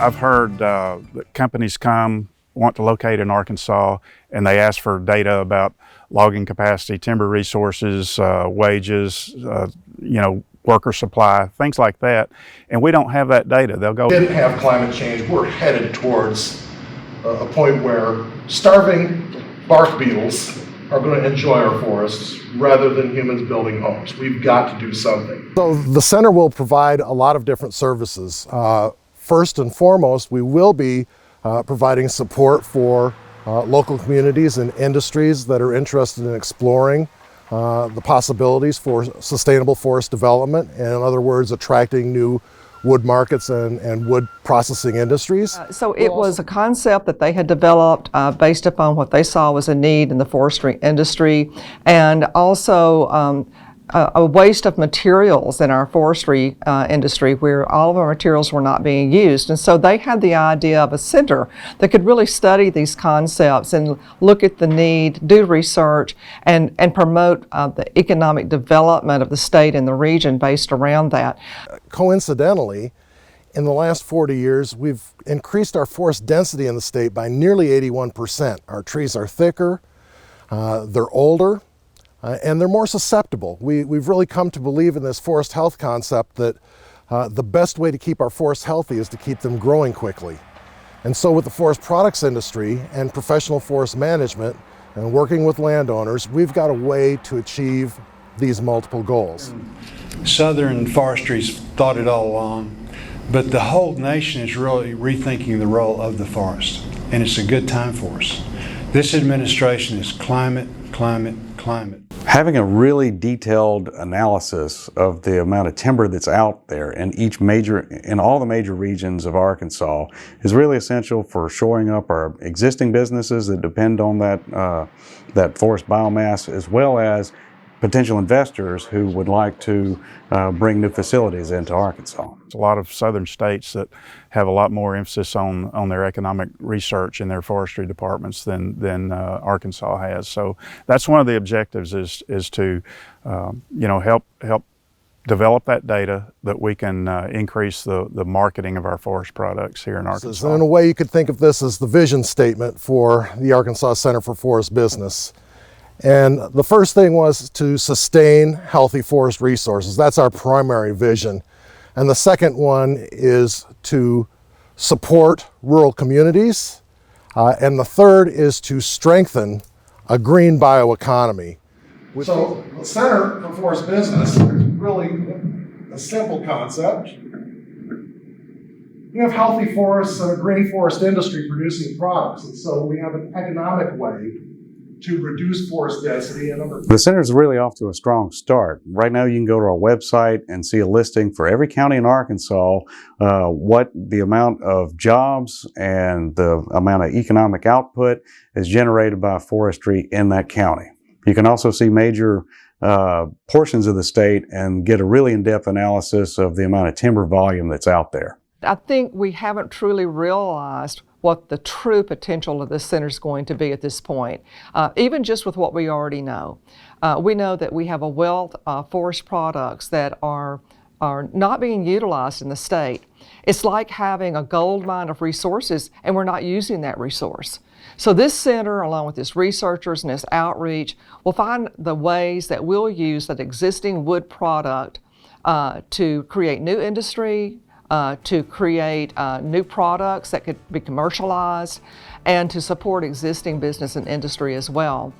I've heard that companies want to locate in Arkansas, and they ask for data about logging capacity, timber resources, wages, worker supply, things like that. And we don't have that data. They'll go. If we didn't have climate change, we're headed towards a point where starving bark beetles are going to enjoy our forests rather than humans building homes. We've got to do something. So the center will provide a lot of different services. First and foremost, we will be providing support for local communities and industries that are interested in exploring the possibilities for sustainable forest development, and in other words, attracting new wood markets and wood processing industries. So it was a concept that they had developed based upon what they saw was a need in the forestry industry, and also a waste of materials in our forestry industry where all of our materials were not being used. And so they had the idea of a center that could really study these concepts and look at the need, do research, and promote the economic development of the state and the region based around that. Coincidentally, in the last 40 years, we've increased our forest density in the state by nearly 81%. Our trees are thicker, they're older, and they're more susceptible. We've really come to believe in this forest health concept that the best way to keep our forests healthy is to keep them growing quickly. And so with the forest products industry and professional forest management and working with landowners, we've got a way to achieve these multiple goals. Southern forestry's thought it all along, but the whole nation is really rethinking the role of the forest, and it's a good time for us. This administration is climate, climate, climate. Having a really detailed analysis of the amount of timber that's out there in all the major regions of Arkansas is really essential for shoring up our existing businesses that depend on that forest biomass, as well as potential investors who would like to bring new facilities into Arkansas. There's a lot of southern states that have a lot more emphasis on their economic research in their forestry departments than Arkansas has. So that's one of the objectives is to help develop that data that we can increase the marketing of our forest products here in Arkansas. So in a way, you could think of this as the vision statement for the Arkansas Center for Forest Business. And the first thing was to sustain healthy forest resources. That's our primary vision. And the second one is to support rural communities. And the third is to strengthen a green bioeconomy. So the Center for Forest Business is really a simple concept. We have healthy forests and a green forest industry producing products. And so we have an economic way to reduce forest density and other. The center's really off to a strong start. Right now you can go to our website and see a listing for every county in Arkansas, what the amount of jobs and the amount of economic output is generated by forestry in that county. You can also see major portions of the state and get a really in-depth analysis of the amount of timber volume that's out there. I think we haven't truly realized what the true potential of this center is going to be at this point, even just with what we already know. We know that we have a wealth of forest products that are not being utilized in the state. It's like having a gold mine of resources and we're not using that resource. So this center, along with its researchers and its outreach, will find the ways that we'll use that existing wood product to create new industry, to create new products that could be commercialized, and to support existing business and industry as well.